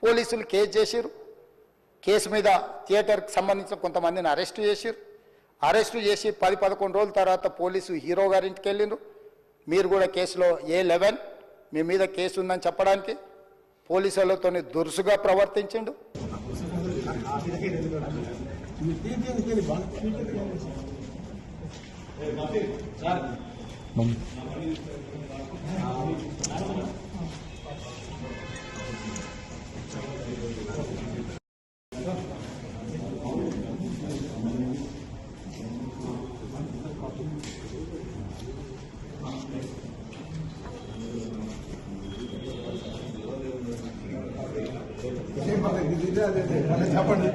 పోలీసులు కేసు చేసిరు. కేసు మీద థియేటర్కి సంబంధించిన కొంతమందిని అరెస్టు చేసిరు. అరెస్టు చేసి 10-11 రోజుల తర్వాత పోలీసు హీరో గారింటికి వెళ్ళిండ్రు. మీరు కూడా కేసులో A11 మీ మీద కేసు ఉందని చెప్పడానికి పోలీసులతో దురుసుగా ప్రవర్తించిండు. చెప్పండి.